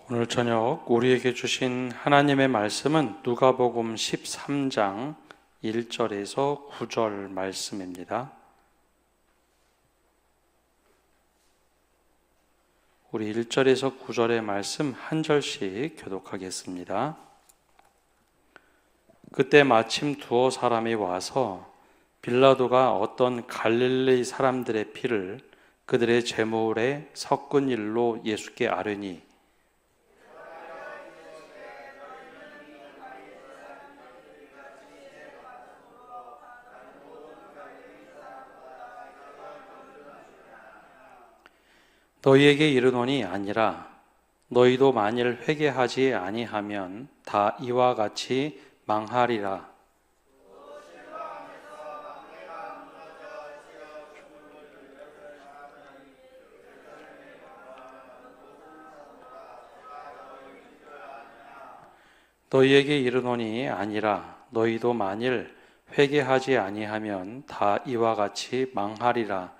오늘 저녁 우리에게 주신 하나님의 말씀은 누가복음 13장 1절에서 9절 말씀입니다. 우리 1절에서 9절의 말씀 한 절씩 교독하겠습니다. 그때 마침 두어 사람이 와서 빌라도가 어떤 갈릴리 사람들의 피를 그들의 제물에 섞은 일로 예수께 아뢰니 너희에게 이르노니 아니라 너희도 만일 회개하지 아니하면 다 이와 같이 망하리라. 너희에게 이르노니 아니라 너희도 만일 회개하지 아니하면 다 이와 같이 망하리라.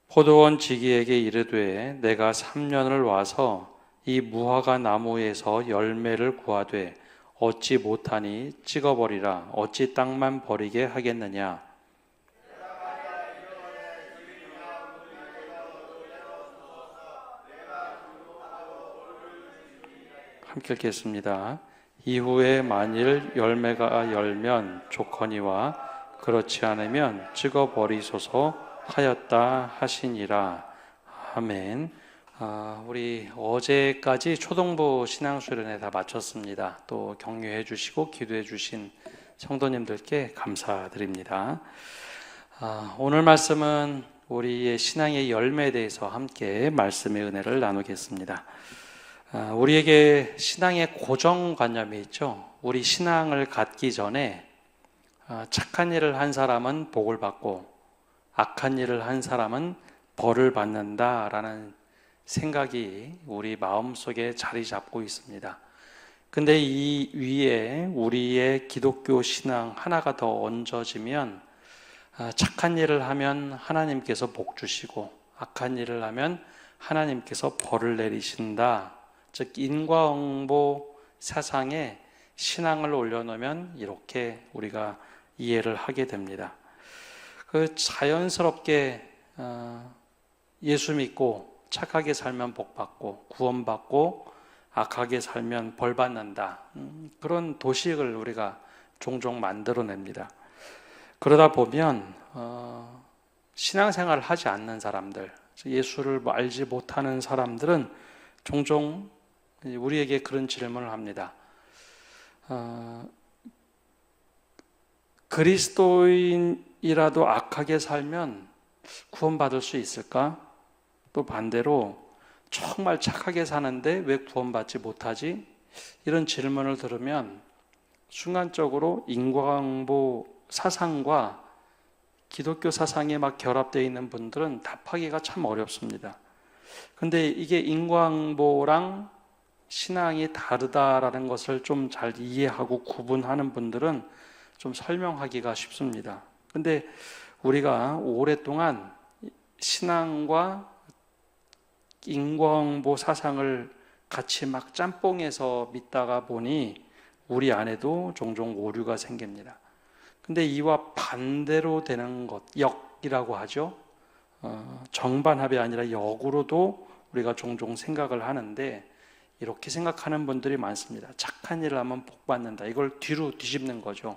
포도원 지기에게 이르되 내가 3년을 와서 이 무화과 나무에서 열매를 구하되 얻지 못하니 찍어버리라. 어찌 땅만 버리게 하겠느냐. 함께 읽겠습니다. 이후에 만일 열매가 열면 좋거니와 그렇지 않으면 찍어버리소서 하였다 하시니라. 아멘. 우리 어제까지 초등부 신앙수련회 다 마쳤습니다. 또 격려해 주시고 기도해 주신 성도님들께 감사드립니다. 오늘 말씀은 우리의 신앙의 열매에 대해서 함께 말씀의 은혜를 나누겠습니다. 우리에게 신앙의 고정관념이 있죠. 우리 신앙을 갖기 전에 착한 일을 한 사람은 복을 받고 악한 일을 한 사람은 벌을 받는다라는 생각이 우리 마음속에 자리 잡고 있습니다. 근데 이 위에 우리의 기독교 신앙 하나가 더 얹어지면 착한 일을 하면 하나님께서 복 주시고 악한 일을 하면 하나님께서 벌을 내리신다. 즉 인과응보 사상에 신앙을 올려놓으면 이렇게 우리가 이해를 하게 됩니다. 자연스럽게 예수 믿고 착하게 살면 복 받고 구원받고 악하게 살면 벌 받는다. 그런 도식을 우리가 종종 만들어냅니다. 그러다 보면 신앙생활을 하지 않는 사람들, 예수를 알지 못하는 사람들은 종종 우리에게 그런 질문을 합니다. 그리스도인이라도 악하게 살면 구원받을 수 있을까? 또 반대로 정말 착하게 사는데 왜 구원받지 못하지? 이런 질문을 들으면 순간적으로 인과응보 사상과 기독교 사상에 막 결합되어 있는 분들은 답하기가 참 어렵습니다. 근데 이게 인과응보랑 신앙이 다르다라는 것을 좀 잘 이해하고 구분하는 분들은 좀 설명하기가 쉽습니다. 근데 우리가 오랫동안 신앙과 인과응보 사상을 같이 막 짬뽕해서 믿다가 보니 우리 안에도 종종 오류가 생깁니다. 근데 이와 반대로 되는 것, 역이라고 하죠. 정반합이 아니라 역으로도 우리가 종종 생각을 하는데 이렇게 생각하는 분들이 많습니다. 착한 일을 하면 복 받는다. 이걸 뒤로 뒤집는 거죠.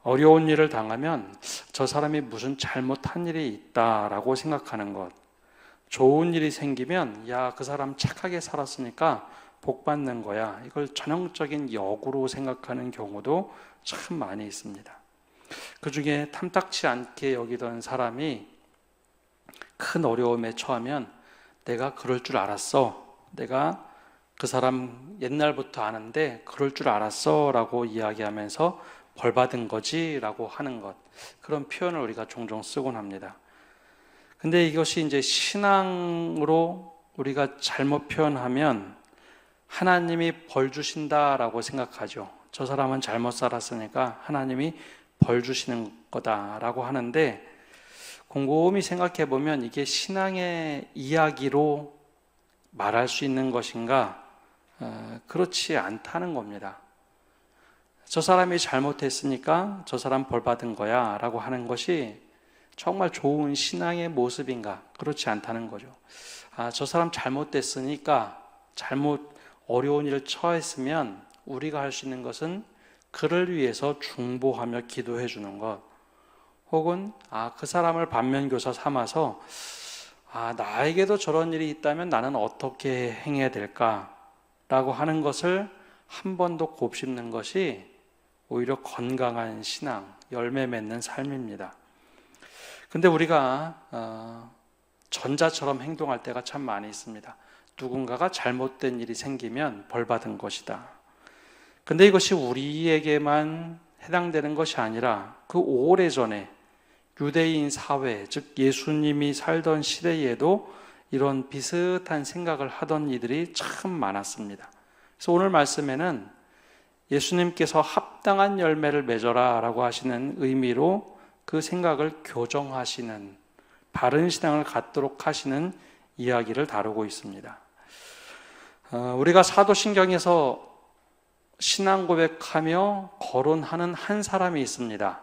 어려운 일을 당하면 저 사람이 무슨 잘못한 일이 있다라고 생각하는 것. 좋은 일이 생기면 야, 그 사람 착하게 살았으니까 복 받는 거야. 이걸 전형적인 역으로 생각하는 경우도 참 많이 있습니다. 그 중에 탐탁치 않게 여기던 사람이 큰 어려움에 처하면 내가 그럴 줄 알았어. 내가 그 사람 옛날부터 아는데 그럴 줄 알았어 라고 이야기하면서 벌 받은 거지 라고 하는 것, 그런 표현을 우리가 종종 쓰곤 합니다. 근데 이것이 이제 신앙으로 우리가 잘못 표현하면 하나님이 벌 주신다라고 생각하죠. 저 사람은 잘못 살았으니까 하나님이 벌 주시는 거다라고 하는데, 곰곰이 생각해 보면 이게 신앙의 이야기로 말할 수 있는 것인가? 그렇지 않다는 겁니다. 저 사람이 잘못했으니까 저 사람 벌 받은 거야 라고 하는 것이 정말 좋은 신앙의 모습인가? 그렇지 않다는 거죠. 저 사람 잘못됐으니까, 어려운 일을 처했으면 우리가 할 수 있는 것은 그를 위해서 중보하며 기도해 주는 것, 혹은 그 사람을 반면교사 삼아서 나에게도 저런 일이 있다면 나는 어떻게 행해야 될까? 라고 하는 것을 한 번 더 곱씹는 것이 오히려 건강한 신앙, 열매 맺는 삶입니다. 근데 우리가 전자처럼 행동할 때가 참 많이 있습니다. 누군가가 잘못된 일이 생기면 벌 받은 것이다. 근데 이것이 우리에게만 해당되는 것이 아니라 그 오래전에 유대인 사회, 즉 예수님이 살던 시대에도 이런 비슷한 생각을 하던 이들이 참 많았습니다. 그래서 오늘 말씀에는 예수님께서 합당한 열매를 맺어라 라고 하시는 의미로 그 생각을 교정하시는, 바른 신앙을 갖도록 하시는 이야기를 다루고 있습니다. 우리가 사도신경에서 신앙 고백하며 거론하는 한 사람이 있습니다.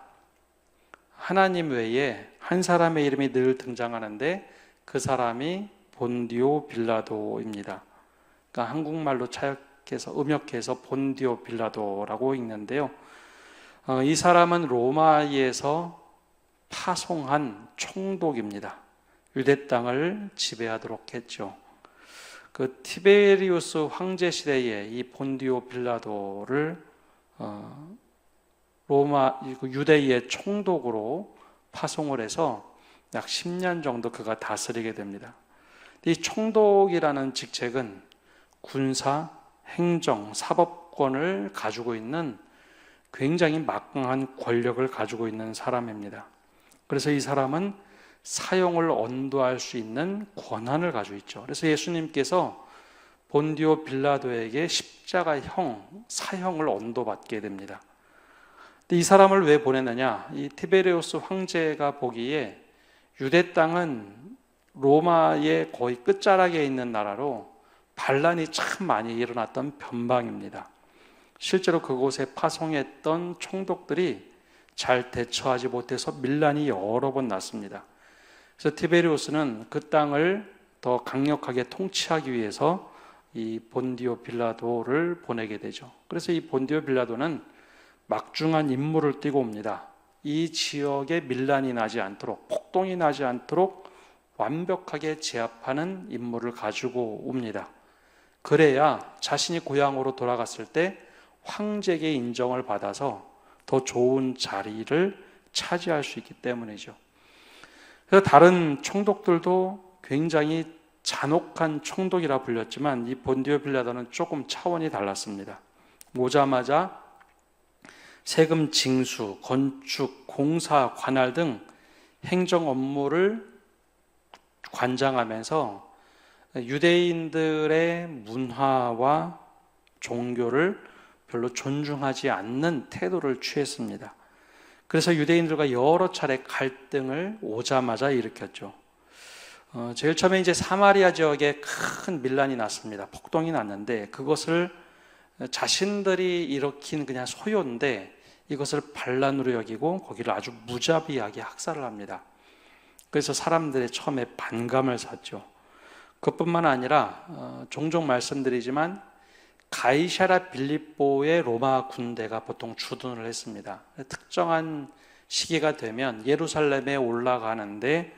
하나님 외에 한 사람의 이름이 늘 등장하는데 그 사람이 본디오 빌라도입니다. 그러니까 한국말로 음역해서 본디오 빌라도라고 읽는데요. 이 사람은 로마에서 파송한 총독입니다. 유대 땅을 지배하도록 했죠. 그 티베리우스 황제 시대에 이 본디오 빌라도를 유대의 총독으로 파송을 해서 약 10년 정도 그가 다스리게 됩니다. 이 총독이라는 직책은 군사, 행정, 사법권을 가지고 있는 굉장히 막강한 권력을 가지고 있는 사람입니다. 그래서 이 사람은 사형을 언도할 수 있는 권한을 가지고 있죠. 그래서 예수님께서 본디오 빌라도에게 십자가형, 사형을 언도받게 됩니다. 근데 이 사람을 왜 보냈느냐? 이 티베리우스 황제가 보기에 유대 땅은 로마의 거의 끝자락에 있는 나라로 반란이 참 많이 일어났던 변방입니다. 실제로 그곳에 파송했던 총독들이 잘 대처하지 못해서 밀란이 여러 번 났습니다. 그래서 티베리우스는 그 땅을 더 강력하게 통치하기 위해서 이 본디오 빌라도를 보내게 되죠. 그래서 이 본디오 빌라도는 막중한 임무를 띠고 옵니다. 이 지역에 밀란이 나지 않도록, 폭동이 나지 않도록 완벽하게 제압하는 임무를 가지고 옵니다. 그래야 자신이 고향으로 돌아갔을 때 황제에게 인정을 받아서 더 좋은 자리를 차지할 수 있기 때문이죠. 그래서 다른 총독들도 굉장히 잔혹한 총독이라 불렸지만 이 본디오 빌라도는 조금 차원이 달랐습니다. 오자마자 세금 징수, 건축, 공사, 관할 등 행정 업무를 관장하면서 유대인들의 문화와 종교를 별로 존중하지 않는 태도를 취했습니다. 그래서 유대인들과 여러 차례 갈등을 오자마자 일으켰죠. 제일 처음에 이제 사마리아 지역에 큰 밀란이 났습니다. 폭동이 났는데 그것을 자신들이 일으킨 그냥 소요인데 이것을 반란으로 여기고 거기를 아주 무자비하게 학살을 합니다. 그래서 사람들의 처음에 반감을 샀죠. 그것뿐만 아니라 종종 말씀드리지만 가이사랴 빌립보의 로마 군대가 보통 주둔을 했습니다. 특정한 시기가 되면 예루살렘에 올라가는데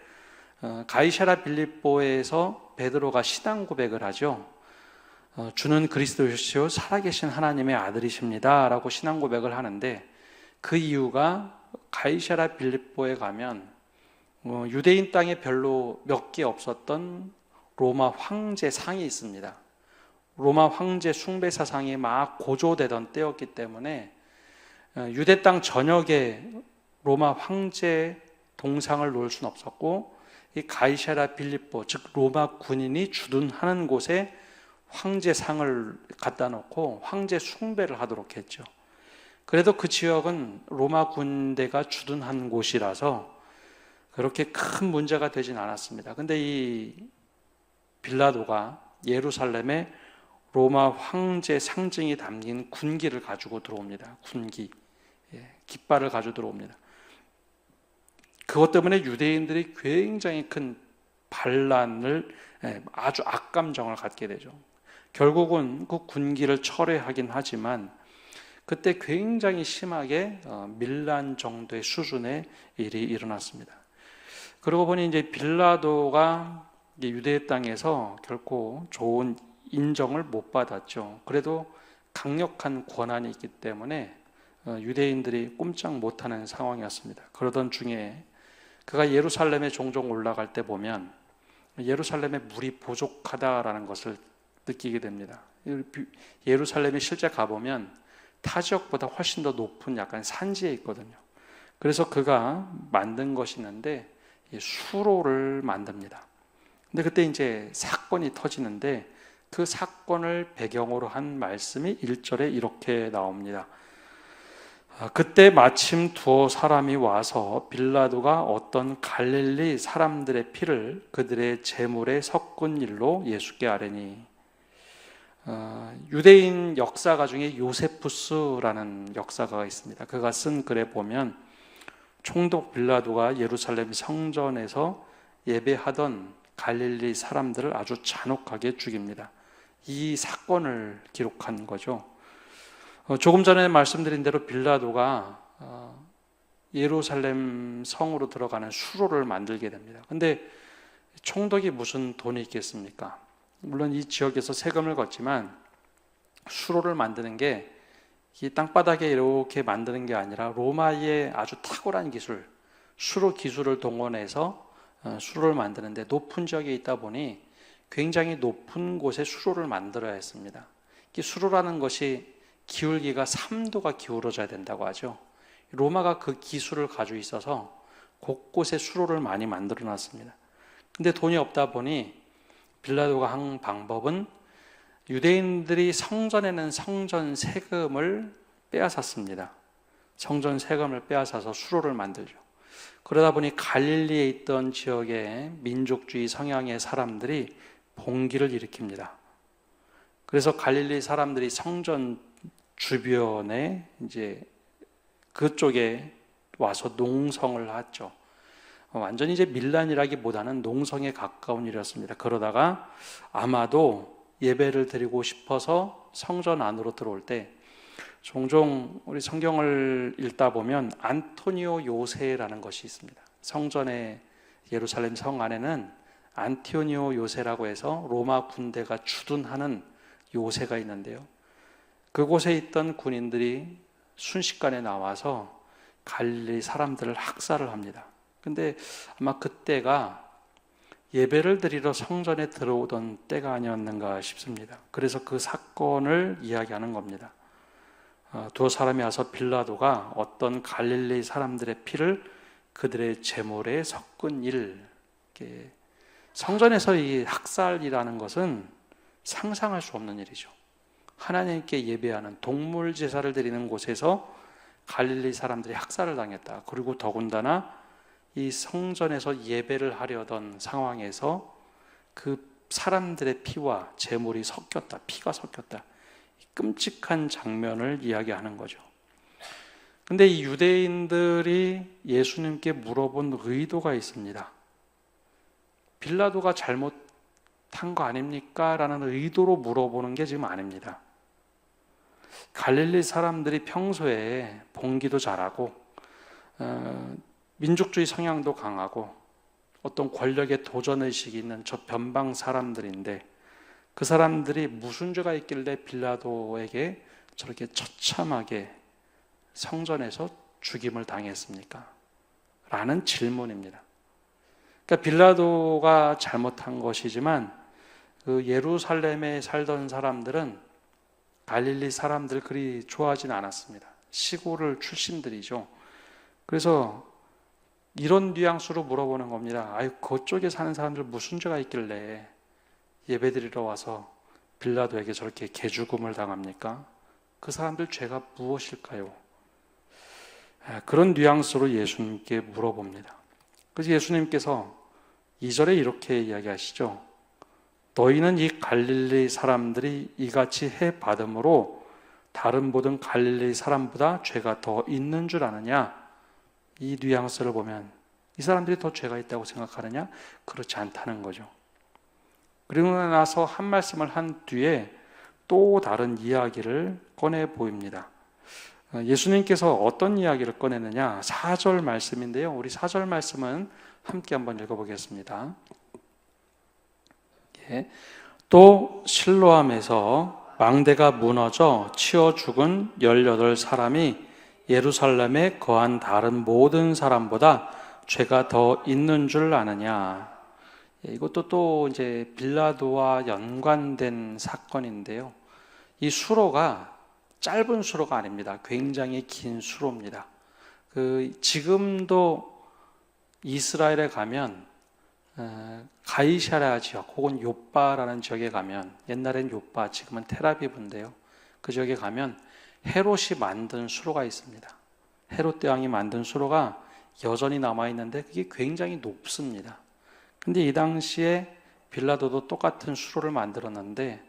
가이사랴 빌립보에서 베드로가 신앙 고백을 하죠. 주는 그리스도시요 살아계신 하나님의 아들이십니다 라고 신앙 고백을 하는데 그 이유가 가이사랴 빌립보에 가면 유대인 땅에 별로 몇 개 없었던 로마 황제 상이 있습니다. 로마 황제 숭배 사상이 막 고조되던 때였기 때문에 유대 땅 전역에 로마 황제 동상을 놓을 수는 없었고 이 가이사랴 빌립보 즉 로마 군인이 주둔하는 곳에 황제상을 갖다 놓고 황제 숭배를 하도록 했죠. 그래도 그 지역은 로마 군대가 주둔한 곳이라서 그렇게 큰 문제가 되진 않았습니다. 근데 이 빌라도가 예루살렘에 로마 황제 상징이 담긴 군기를 가지고 들어옵니다. 군기, 깃발을 가지고 들어옵니다. 그것 때문에 유대인들이 굉장히 큰 반란을, 아주 악감정을 갖게 되죠. 결국은 그 군기를 철회하긴 하지만 그때 굉장히 심하게 밀란 정도의 수준의 일이 일어났습니다. 그러고 보니 이제 빌라도가 유대 땅에서 결코 좋은 인정을 못 받았죠. 그래도 강력한 권한이 있기 때문에 유대인들이 꼼짝 못하는 상황이었습니다. 그러던 중에 그가 예루살렘에 종종 올라갈 때 보면 예루살렘에 물이 부족하다라는 것을 느끼게 됩니다. 예루살렘에 실제 가보면 타 지역보다 훨씬 더 높은 약간 산지에 있거든요. 그래서 그가 만든 것이 있는데 수로를 만듭니다. 근데 그때 이제 사건이 터지는데 그 사건을 배경으로 한 말씀이 1절에 이렇게 나옵니다. 그때 마침 두어 사람이 와서 빌라도가 어떤 갈릴리 사람들의 피를 그들의 제물에 섞은 일로 예수께 아뢰니. 유대인 역사가 중에 요세푸스라는 역사가가 있습니다. 그가 쓴 글에 보면 총독 빌라도가 예루살렘 성전에서 예배하던 갈릴리 사람들을 아주 잔혹하게 죽입니다. 이 사건을 기록한 거죠. 조금 전에 말씀드린 대로 빌라도가 예루살렘 성으로 들어가는 수로를 만들게 됩니다. 근데 총독이 무슨 돈이 있겠습니까? 물론 이 지역에서 세금을 걷지만 수로를 만드는 게 이 땅바닥에 이렇게 만드는 게 아니라 로마의 아주 탁월한 기술, 수로 기술을 동원해서 수로를 만드는데 높은 지역에 있다 보니 굉장히 높은 곳에 수로를 만들어야 했습니다. 이 수로라는 것이 기울기가 3도가 기울어져야 된다고 하죠. 로마가 그 기술을 가지고 있어서 곳곳에 수로를 많이 만들어 놨습니다. 근데 돈이 없다 보니 빌라도가 한 방법은 유대인들이 성전에는 성전 세금을 빼앗았습니다. 성전 세금을 빼앗아서 수로를 만들죠. 그러다 보니 갈릴리에 있던 지역의 민족주의 성향의 사람들이 봉기를 일으킵니다. 그래서 갈릴리 사람들이 성전 주변에 이제 그쪽에 와서 농성을 했죠. 완전히 이제 밀란이라기보다는 농성에 가까운 일이었습니다. 그러다가 아마도 예배를 드리고 싶어서 성전 안으로 들어올 때 종종 우리 성경을 읽다 보면 안토니오 요새라는 것이 있습니다. 성전의 예루살렘 성 안에는 안토니오 요새라고 해서 로마 군대가 주둔하는 요새가 있는데요. 그곳에 있던 군인들이 순식간에 나와서 갈릴리 사람들을 학살을 합니다. 근데 아마 그때가 예배를 드리러 성전에 들어오던 때가 아니었는가 싶습니다. 그래서 그 사건을 이야기하는 겁니다. 두 사람이 와서 빌라도가 어떤 갈릴리 사람들의 피를 그들의 제물에 섞은 일, 성전에서 이 학살이라는 것은 상상할 수 없는 일이죠. 하나님께 예배하는 동물 제사를 드리는 곳에서 갈릴리 사람들이 학살을 당했다. 그리고 더군다나 이 성전에서 예배를 하려던 상황에서 그 사람들의 피와 제물이 섞였다. 피가 섞였다. 끔찍한 장면을 이야기하는 거죠. 근데 이 유대인들이 예수님께 물어본 의도가 있습니다. 빌라도가 잘못한 거 아닙니까? 라는 의도로 물어보는 게 지금 아닙니다. 갈릴리 사람들이 평소에 봉기도 잘하고 민족주의 성향도 강하고 어떤 권력에 도전의식이 있는 저 변방 사람들인데 그 사람들이 무슨 죄가 있길래 빌라도에게 저렇게 처참하게 성전에서 죽임을 당했습니까? 라는 질문입니다. 그러니까 빌라도가 잘못한 것이지만 그 예루살렘에 살던 사람들은 갈릴리 사람들 그리 좋아하진 않았습니다. 시골을 출신들이죠. 그래서 이런 뉘앙스로 물어보는 겁니다. 아유, 그쪽에 사는 사람들 무슨 죄가 있길래 예배드리러 와서 빌라도에게 저렇게 개죽음을 당합니까? 그 사람들 죄가 무엇일까요? 그런 뉘앙스로 예수님께 물어봅니다. 그래서 예수님께서 2절에 이렇게 이야기하시죠. 너희는 이 갈릴리 사람들이 이같이 해 받음으로 다른 모든 갈릴리 사람보다 죄가 더 있는 줄 아느냐? 이 뉘앙스를 보면 이 사람들이 더 죄가 있다고 생각하느냐? 그렇지 않다는 거죠. 그리고 나서 한 말씀을 한 뒤에 또 다른 이야기를 꺼내 보입니다. 예수님께서 어떤 이야기를 꺼내느냐? 4절 말씀인데요. 우리 4절 말씀은 함께 한번 읽어보겠습니다. 예. 또 실로암에서 망대가 무너져 치어 죽은 18사람이 예루살렘에 거한 다른 모든 사람보다 죄가 더 있는 줄 아느냐? 예, 이것도 또 이제 빌라도와 연관된 사건인데요. 이 수로가 짧은 수로가 아닙니다. 굉장히 긴 수로입니다. 지금도 이스라엘에 가면 가이사랴 지역 혹은 요빠라는 지역에 가면, 옛날엔 요빠, 지금은 텔아비브인데요. 그 지역에 가면 헤롯이 만든 수로가 있습니다. 헤롯 대왕이 만든 수로가 여전히 남아있는데 그게 굉장히 높습니다. 근데 이 당시에 빌라도도 똑같은 수로를 만들었는데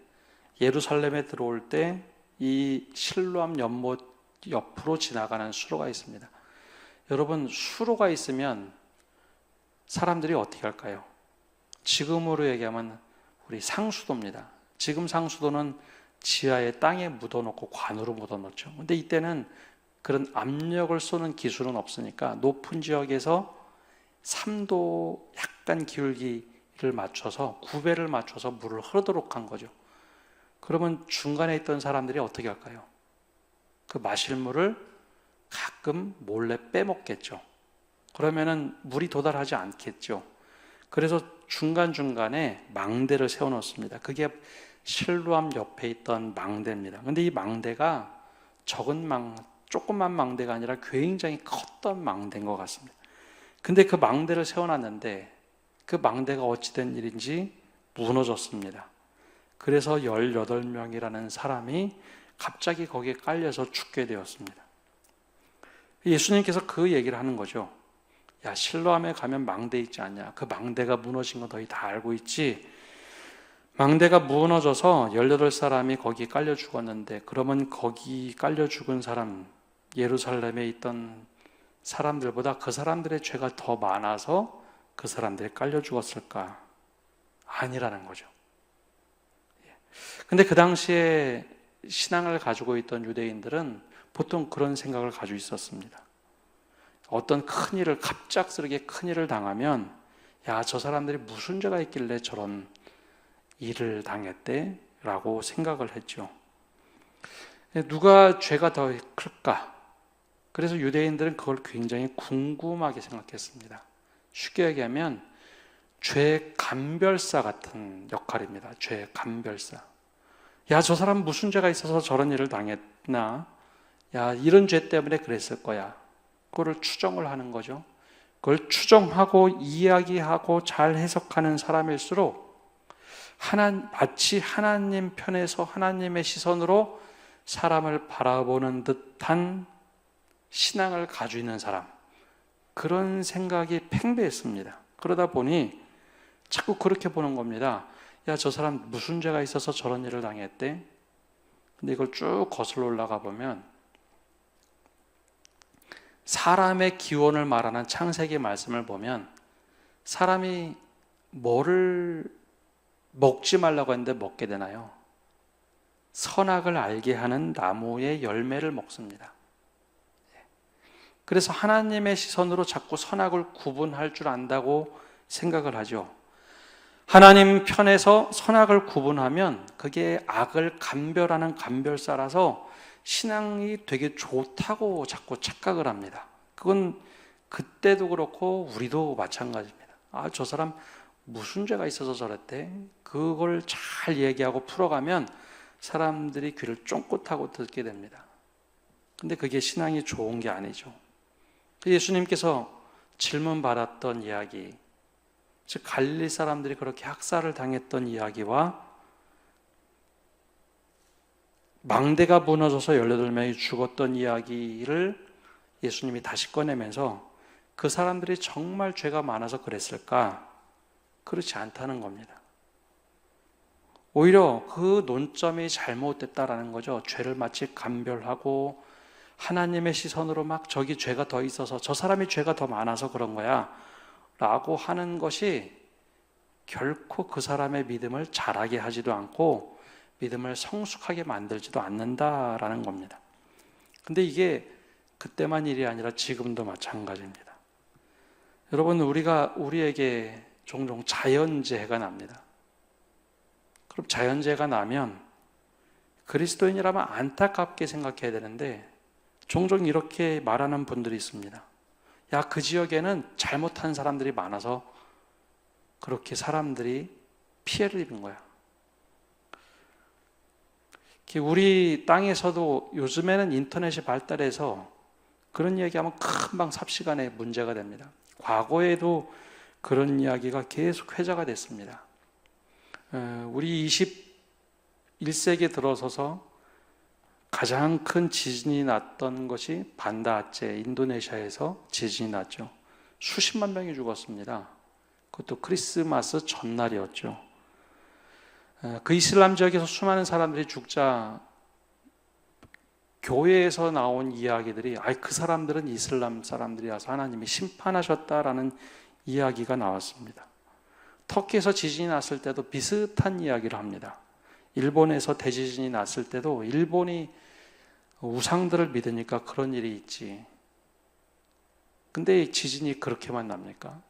예루살렘에 들어올 때 이 실로암 연못 옆으로 지나가는 수로가 있습니다. 여러분, 수로가 있으면 사람들이 어떻게 할까요? 지금으로 얘기하면 우리 상수도입니다. 지금 상수도는 지하에 땅에 묻어놓고 관으로 묻어놓죠. 근데 이때는 그런 압력을 쏘는 기술은 없으니까 높은 지역에서 3도 약간 기울기를 맞춰서 9배를 맞춰서 물을 흐르도록 한 거죠. 그러면 중간에 있던 사람들이 어떻게 할까요? 그 마실 물을 가끔 몰래 빼먹겠죠. 그러면은 물이 도달하지 않겠죠. 그래서 중간중간에 망대를 세워놓습니다. 그게 실로암 옆에 있던 망대입니다. 근데 이 망대가 조그만 망대가 아니라 굉장히 컸던 망대인 것 같습니다. 근데 그 망대를 세워놨는데 그 망대가 어찌된 일인지 무너졌습니다. 그래서 18명이라는 사람이 갑자기 거기에 깔려서 죽게 되었습니다. 예수님께서 그 얘기를 하는 거죠. 야, 실로암에 가면 망대 있지 않냐? 그 망대가 무너진 거 너희 다 알고 있지? 망대가 무너져서 18사람이 거기 깔려 죽었는데, 그러면 거기 깔려 죽은 사람, 예루살렘에 있던 사람들보다 그 사람들의 죄가 더 많아서 그 사람들이 깔려 죽었을까? 아니라는 거죠. 근데 그 당시에 신앙을 가지고 있던 유대인들은 보통 그런 생각을 가지고 있었습니다. 어떤 큰일을, 갑작스럽게 큰일을 당하면 야, 저 사람들이 무슨 죄가 있길래 저런 일을 당했대? 라고 생각을 했죠. 누가 죄가 더 클까? 그래서 유대인들은 그걸 굉장히 궁금하게 생각했습니다. 쉽게 얘기하면 죄 감별사 같은 역할입니다. 죄 감별사. 야, 저 사람 무슨 죄가 있어서 저런 일을 당했나? 야, 이런 죄 때문에 그랬을 거야. 그거를 추정을 하는 거죠. 그걸 추정하고 이야기하고 잘 해석하는 사람일수록 마치 하나님 편에서 하나님의 시선으로 사람을 바라보는 듯한 신앙을 가지고 있는 사람, 그런 생각이 팽배했습니다. 그러다 보니 자꾸 그렇게 보는 겁니다. 야, 저 사람 무슨 죄가 있어서 저런 일을 당했대? 근데 이걸 쭉 거슬러 올라가 보면 사람의 기원을 말하는 창세기 말씀을 보면 사람이 뭐를 먹지 말라고 했는데 먹게 되나요? 선악을 알게 하는 나무의 열매를 먹습니다. 그래서 하나님의 시선으로 자꾸 선악을 구분할 줄 안다고 생각을 하죠. 하나님 편에서 선악을 구분하면 그게 악을 감별하는 감별사라서 신앙이 되게 좋다고 자꾸 착각을 합니다. 그건 그때도 그렇고 우리도 마찬가지입니다. 아, 저 사람 무슨 죄가 있어서 저랬대? 그걸 잘 얘기하고 풀어가면 사람들이 귀를 쫑긋하고 듣게 됩니다. 근데 그게 신앙이 좋은 게 아니죠. 예수님께서 질문 받았던 이야기, 즉 갈릴리 사람들이 그렇게 학살을 당했던 이야기와 망대가 무너져서 18명이 죽었던 이야기를 예수님이 다시 꺼내면서 그 사람들이 정말 죄가 많아서 그랬을까? 그렇지 않다는 겁니다. 오히려 그 논점이 잘못됐다라는 거죠. 죄를 마치 감별하고 하나님의 시선으로 막 저기 죄가 더 있어서 저 사람이 죄가 더 많아서 그런 거야 라고 하는 것이 결코 그 사람의 믿음을 자라게 하지도 않고 믿음을 성숙하게 만들지도 않는다라는 겁니다. 근데 이게 그때만 일이 아니라 지금도 마찬가지입니다. 여러분, 우리에게 종종 자연재해가 납니다. 그럼 자연재해가 나면 그리스도인이라면 안타깝게 생각해야 되는데 종종 이렇게 말하는 분들이 있습니다. 야, 그 지역에는 잘못한 사람들이 많아서 그렇게 사람들이 피해를 입은 거야. 우리 땅에서도 요즘에는 인터넷이 발달해서 그런 이야기하면 금방 삽시간에 문제가 됩니다. 과거에도 그런 이야기가 계속 회자가 됐습니다. 우리 21세기에 들어서서 가장 큰 지진이 났던 것이 반다아체, 인도네시아에서 지진이 났죠. 수십만 명이 죽었습니다. 그것도 크리스마스 전날이었죠. 그 이슬람 지역에서 수많은 사람들이 죽자 교회에서 나온 이야기들이 그 사람들은 이슬람 사람들이라서 하나님이 심판하셨다라는 이야기가 나왔습니다. 터키에서 지진이 났을 때도 비슷한 이야기를 합니다. 일본에서 대지진이 났을 때도 일본이 우상들을 믿으니까 그런 일이 있지. 근데 지진이 그렇게만 납니까?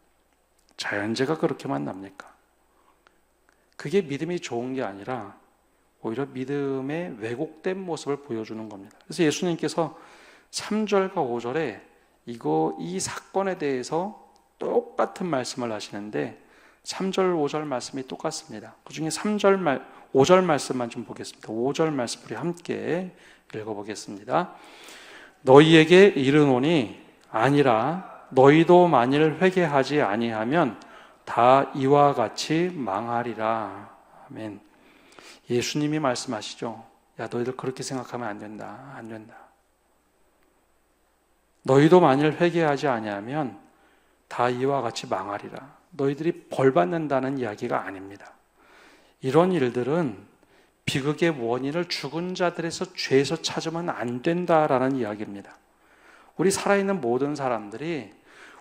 자연재해가 그렇게만 납니까? 그게 믿음이 좋은 게 아니라 오히려 믿음의 왜곡된 모습을 보여주는 겁니다. 그래서 예수님께서 3절과 5절에 이 사건에 대해서 똑같은 말씀을 하시는데 3절, 5절 말씀이 똑같습니다. 그 중에 5절 말씀만 좀 보겠습니다. 5절 말씀 우리 함께 읽어보겠습니다. 너희에게 이르노니 아니라 너희도 만일 회개하지 아니하면 다 이와 같이 망하리라. 아멘. 예수님이 말씀하시죠. 야, 너희들 그렇게 생각하면 안 된다. 안 된다. 너희도 만일 회개하지 아니하면 다 이와 같이 망하리라. 너희들이 벌 받는다는 이야기가 아닙니다. 이런 일들은 비극의 원인을 죽은 자들에서 죄에서 찾으면 안 된다라는 이야기입니다. 우리 살아있는 모든 사람들이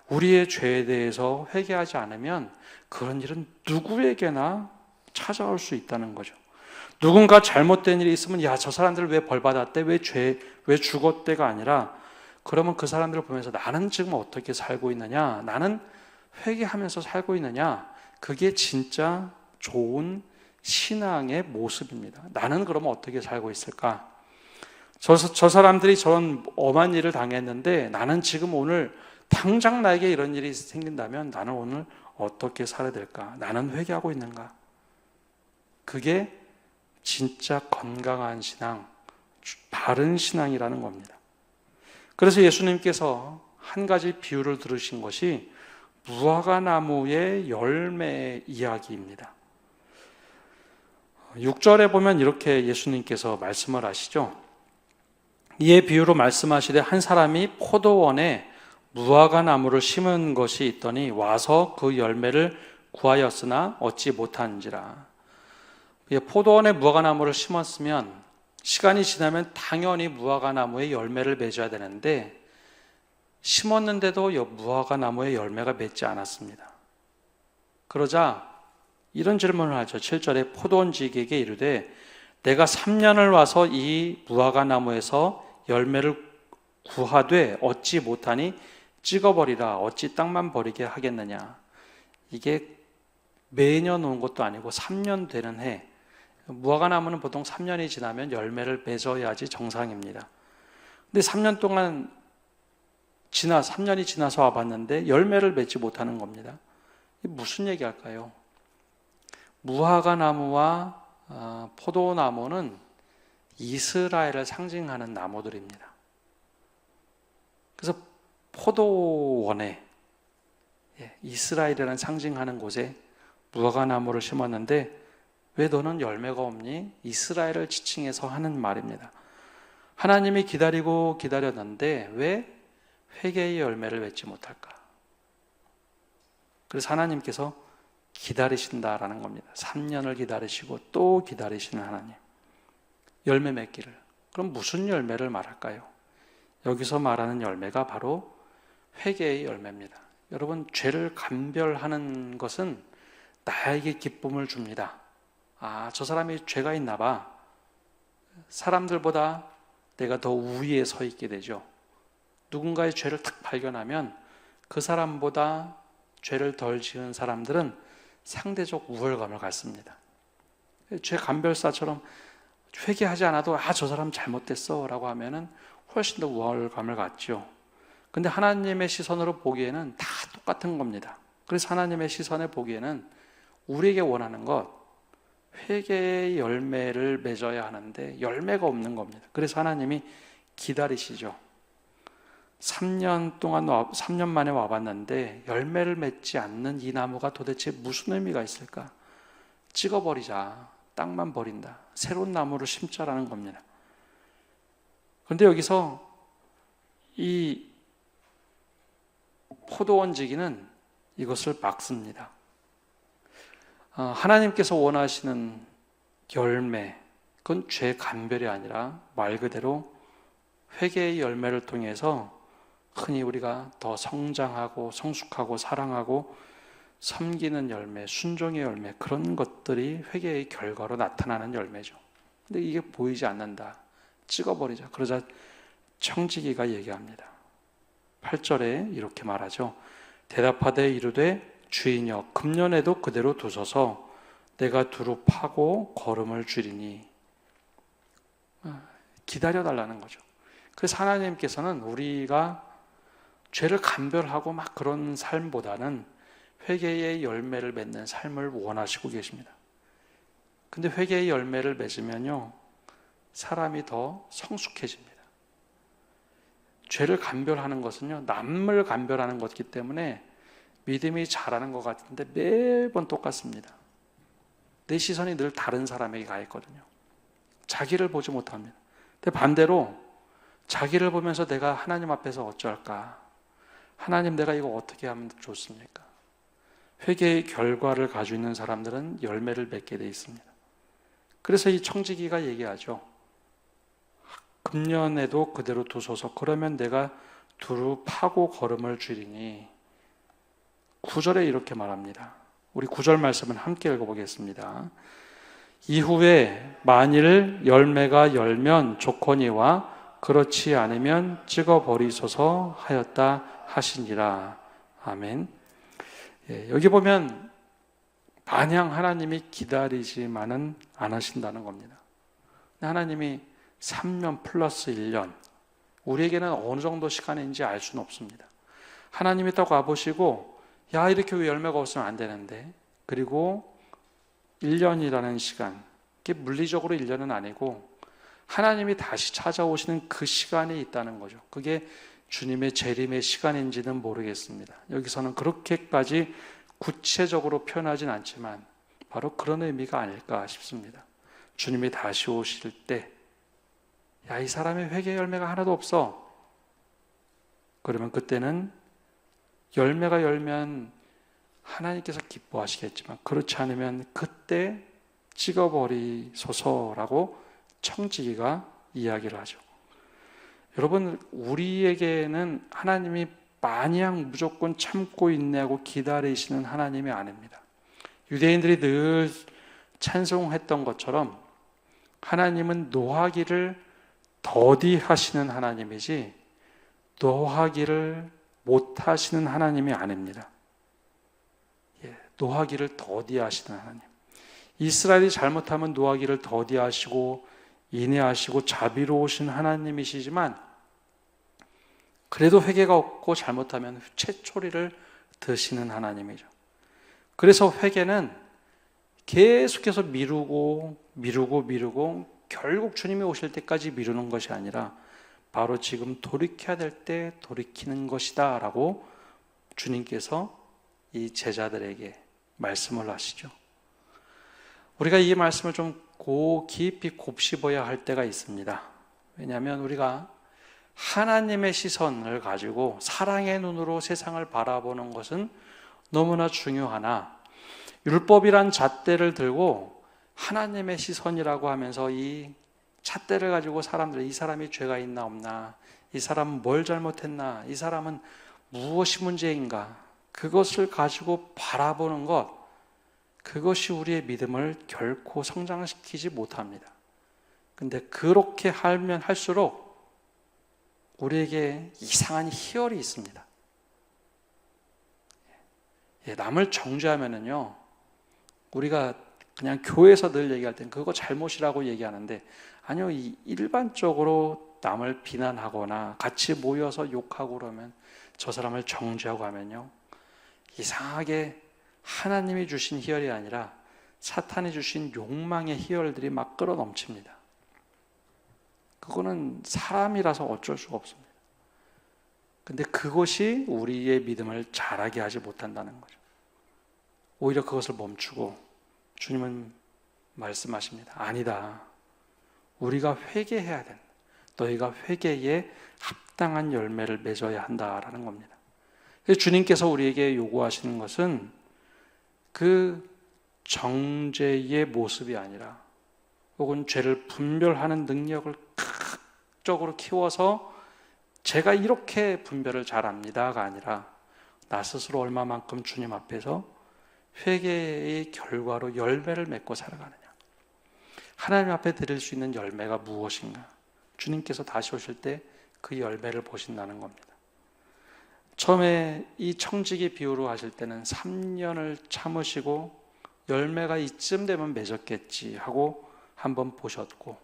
우리의 죄에 대해서 회개하지 않으면 그런 일은 누구에게나 찾아올 수 있다는 거죠. 누군가 잘못된 일이 있으면 야, 저 사람들 왜 벌 받았대? 왜 죽었대가 아니라 그러면 그 사람들을 보면서 나는 지금 어떻게 살고 있느냐? 나는 회개하면서 살고 있느냐? 그게 진짜 좋은 신앙의 모습입니다. 나는 그러면 어떻게 살고 있을까? 저 사람들이 저런 엄한 일을 당했는데 나는 지금 오늘 당장 나에게 이런 일이 생긴다면 나는 오늘 어떻게 살아야 될까? 나는 회개하고 있는가? 그게 진짜 건강한 신앙, 바른 신앙이라는 겁니다. 그래서 예수님께서 한 가지 비유를 들으신 것이 무화과나무의 열매 이야기입니다. 6절에 보면 이렇게 예수님께서 말씀을 하시죠. 이에 비유로 말씀하시되 한 사람이 포도원에 무화과나무를 심은 것이 있더니 와서 그 열매를 구하였으나 얻지 못한지라. 포도원에 무화과나무를 심었으면 시간이 지나면 당연히 무화과나무에 열매를 맺어야 되는데 심었는데도 무화과나무에 열매가 맺지 않았습니다. 그러자 이런 질문을 하죠. 7절에 포도원지기에게 이르되 내가 3년을 와서 이 무화과나무에서 열매를 구하되 얻지 못하니 찍어버리라. 어찌 땅만 버리게 하겠느냐. 이게 매년 오는 것도 아니고 3년 되는 해. 무화과나무는 보통 3년이 지나면 열매를 맺어야지 정상입니다. 근데 3년 동안 3년이 지나서 와봤는데 열매를 맺지 못하는 겁니다. 이게 무슨 얘기할까요? 무화과나무와 포도나무는 이스라엘을 상징하는 나무들입니다. 그래서 포도원에 이스라엘이라는 상징하는 곳에 무화과나무를 심었는데 왜 너는 열매가 없니? 이스라엘을 지칭해서 하는 말입니다. 하나님이 기다리고 기다렸는데 왜 회개의 열매를 맺지 못할까? 그래서 하나님께서 기다리신다라는 겁니다. 3년을 기다리시고 또 기다리시는 하나님. 열매 맺기를. 그럼 무슨 열매를 말할까요? 여기서 말하는 열매가 바로 회개의 열매입니다. 여러분, 죄를 감별하는 것은 나에게 기쁨을 줍니다. 아, 저 사람이 죄가 있나 봐. 사람들보다 내가 더 우위에 서 있게 되죠. 누군가의 죄를 탁 발견하면 그 사람보다 죄를 덜 지은 사람들은 상대적 우월감을 갖습니다. 죄 감별사처럼 회개하지 않아도 저 사람 잘못됐어 라고 하면은 훨씬 더 우월감을 갖죠. 근데 하나님의 시선으로 보기에는 다 똑같은 겁니다. 그래서 하나님의 시선에 보기에는 우리에게 원하는 것, 회개의 열매를 맺어야 하는데 열매가 없는 겁니다. 그래서 하나님이 기다리시죠. 3년 만에 와봤는데 열매를 맺지 않는 이 나무가 도대체 무슨 의미가 있을까? 찍어버리자. 땅만 버린다. 새로운 나무를 심자라는 겁니다. 그런데 여기서 이 포도원지기는 이것을 막습니다. 하나님께서 원하시는 열매, 그건 죄 감별이 아니라 말 그대로 회개의 열매를 통해서 흔히 우리가 더 성장하고 성숙하고 사랑하고 섬기는 열매, 순종의 열매, 그런 것들이 회개의 결과로 나타나는 열매죠. 근데 이게 보이지 않는다. 찍어버리자. 그러자 청지기가 얘기합니다. 8절에 이렇게 말하죠. 대답하되 이르되 주인여, 금년에도 그대로 두소서 내가 두루 파고 거름을 줄이니. 기다려달라는 거죠. 그래서 하나님께서는 우리가 죄를 감별하고 막 그런 삶보다는 회개의 열매를 맺는 삶을 원하시고 계십니다. 근데 회개의 열매를 맺으면요, 사람이 더 성숙해집니다. 죄를 감별하는 것은요, 남을 감별하는 것이기 때문에 믿음이 자라는 것 같은데 매번 똑같습니다. 내 시선이 늘 다른 사람에게 가 있거든요. 자기를 보지 못합니다. 근데 반대로 자기를 보면서 내가 하나님 앞에서 어쩔까? 하나님, 내가 이거 어떻게 하면 좋습니까? 회개의 결과를 가지고 있는 사람들은 열매를 맺게 되어 있습니다. 그래서 이 청지기가 얘기하죠. 금년에도 그대로 두소서. 그러면 내가 두루 파고 거름을 줄이니. 9절에 이렇게 말합니다. 우리 9절 말씀을 함께 읽어보겠습니다. 이후에 만일 열매가 열면 좋거니와 그렇지 않으면 찍어버리소서 하였다 하시니라. 아멘. 여기 보면 마냥 하나님이 기다리지만은 않으신다는 겁니다. 하나님이 3년 플러스 1년, 우리에게는 어느 정도 시간인지 알 수는 없습니다. 하나님이 딱 와보시고 야, 이렇게 왜 열매가 없으면 안 되는데, 그리고 1년이라는 시간, 이게 물리적으로 1년은 아니고 하나님이 다시 찾아오시는 그 시간이 있다는 거죠. 그게 주님의 재림의 시간인지는 모르겠습니다. 여기서는 그렇게까지 구체적으로 표현하진 않지만 바로 그런 의미가 아닐까 싶습니다. 주님이 다시 오실 때, 야, 이 사람의 회개 열매가 하나도 없어. 그러면 그때는 열매가 열면 하나님께서 기뻐하시겠지만 그렇지 않으면 그때 찍어버리소서라고 청지기가 이야기를 하죠. 여러분, 우리에게는 하나님이 마냥 무조건 참고 인내하고 기다리시는 하나님이 아닙니다. 유대인들이 늘 찬송했던 것처럼 하나님은 노하기를 더디하시는 하나님이지 노하기를 못하시는 하나님이 아닙니다. 노하기를 더디하시는 하나님. 이스라엘이 잘못하면 노하기를 더디하시고 인내하시고 자비로우신 하나님이시지만 그래도 회개가 없고 잘못하면 채초리를 드시는 하나님이죠. 그래서 회개는 계속해서 미루고 결국 주님이 오실 때까지 미루는 것이 아니라 바로 지금 돌이켜야 될 때 돌이키는 것이다 라고 주님께서 이 제자들에게 말씀을 하시죠. 우리가 이 말씀을 좀 깊이 곱씹어야 할 때가 있습니다. 왜냐하면 우리가 하나님의 시선을 가지고 사랑의 눈으로 세상을 바라보는 것은 너무나 중요하나, 율법이란 잣대를 들고 하나님의 시선이라고 하면서 이 잣대를 가지고 이 사람이 죄가 있나 없나, 이 사람은 뭘 잘못했나, 이 사람은 무엇이 문제인가, 그것을 가지고 바라보는 것, 그것이 우리의 믿음을 결코 성장시키지 못합니다. 근데 그렇게 하면 할수록 우리에게 이상한 희열이 있습니다. 남을 정죄하면은요, 우리가 그냥 교회에서 늘 얘기할 땐 그거 잘못이라고 얘기하는데, 아니요, 일반적으로 남을 비난하거나 같이 모여서 욕하고 그러면, 저 사람을 정죄하고 하면요, 이상하게 하나님이 주신 희열이 아니라 사탄이 주신 욕망의 희열들이 막 끌어 넘칩니다. 그거는 사람이라서 어쩔 수가 없습니다. 근데 그것이 우리의 믿음을 자라게 하지 못한다는 거죠. 오히려 그것을 멈추고 주님은 말씀하십니다. 아니다. 우리가 회개해야 된다. 너희가 회개에 합당한 열매를 맺어야 한다라는 겁니다. 주님께서 우리에게 요구하시는 것은 그 정죄의 모습이 아니라, 혹은 죄를 분별하는 능력을 극적으로 키워서 제가 이렇게 분별을 잘합니다가 아니라, 나 스스로 얼마만큼 주님 앞에서 회개의 결과로 열매를 맺고 살아가느냐. 하나님 앞에 드릴 수 있는 열매가 무엇인가? 주님께서 다시 오실 때 그 열매를 보신다는 겁니다. 처음에 이 청지기 비유로 하실 때는 3년을 참으시고 열매가 이쯤 되면 맺었겠지 하고 한번 보셨고,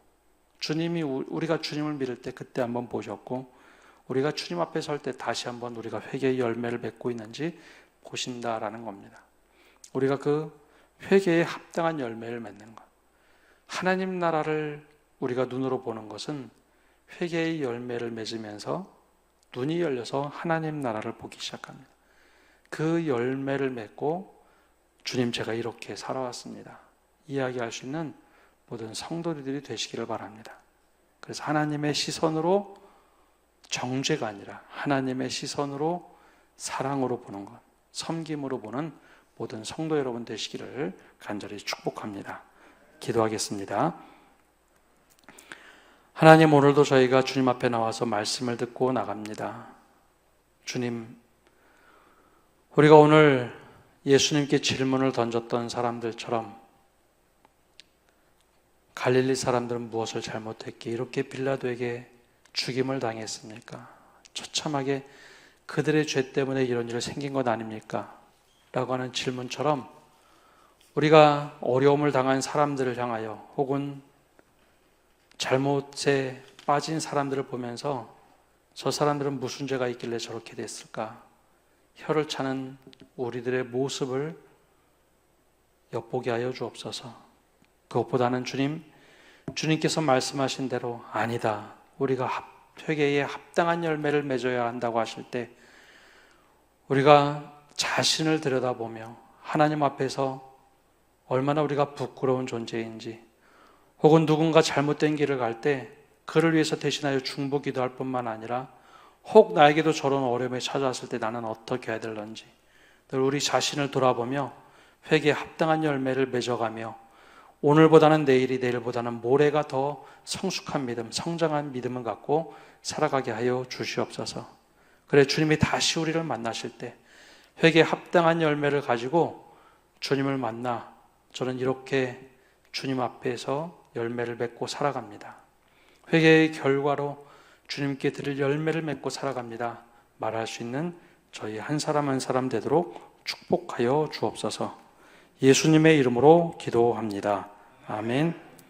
우리가 주님을 믿을 때 그때 한번 보셨고, 우리가 주님 앞에 설 때 다시 한번 우리가 회개의 열매를 맺고 있는지 보신다라는 겁니다. 우리가 그 회개에 합당한 열매를 맺는 것, 하나님 나라를 우리가 눈으로 보는 것은 회개의 열매를 맺으면서 눈이 열려서 하나님 나라를 보기 시작합니다. 그 열매를 맺고 주님, 제가 이렇게 살아왔습니다, 이야기할 수 있는 모든 성도들이 되시기를 바랍니다. 그래서 하나님의 시선으로 정죄가 아니라 하나님의 시선으로 사랑으로 보는 것, 섬김으로 보는 모든 성도 여러분 되시기를 간절히 축복합니다. 기도하겠습니다. 하나님, 오늘도 저희가 주님 앞에 나와서 말씀을 듣고 나갑니다. 주님, 우리가 오늘 예수님께 질문을 던졌던 사람들처럼 갈릴리 사람들은 무엇을 잘못했기에 이렇게 빌라도에게 죽임을 당했습니까? 처참하게 그들의 죄 때문에 이런 일이 생긴 것 아닙니까? 라고 하는 질문처럼 우리가 어려움을 당한 사람들을 향하여, 혹은 잘못에 빠진 사람들을 보면서 저 사람들은 무슨 죄가 있길래 저렇게 됐을까? 혀를 차는 우리들의 모습을 엿보게 하여 주옵소서. 그것보다는 주님께서 말씀하신 대로, 아니다, 우리가 회개에 합당한 열매를 맺어야 한다고 하실 때 우리가 자신을 들여다보며 하나님 앞에서 얼마나 우리가 부끄러운 존재인지, 혹은 누군가 잘못된 길을 갈 때 그를 위해서 대신하여 중보 기도할 뿐만 아니라, 혹 나에게도 저런 어려움이 찾아왔을 때 나는 어떻게 해야 될런지 늘 우리 자신을 돌아보며 회개에 합당한 열매를 맺어가며, 오늘보다는 내일이, 내일보다는 모레가 더 성숙한 믿음, 성장한 믿음을 갖고 살아가게 하여 주시옵소서. 그래, 주님이 다시 우리를 만나실 때 회개에 합당한 열매를 가지고 주님을 만나, 저는 이렇게 주님 앞에서 열매를 맺고 살아갑니다, 회개의 결과로 주님께 드릴 열매를 맺고 살아갑니다, 말할 수 있는 저희 한 사람 한 사람 되도록 축복하여 주옵소서. 예수님의 이름으로 기도합니다. 아멘.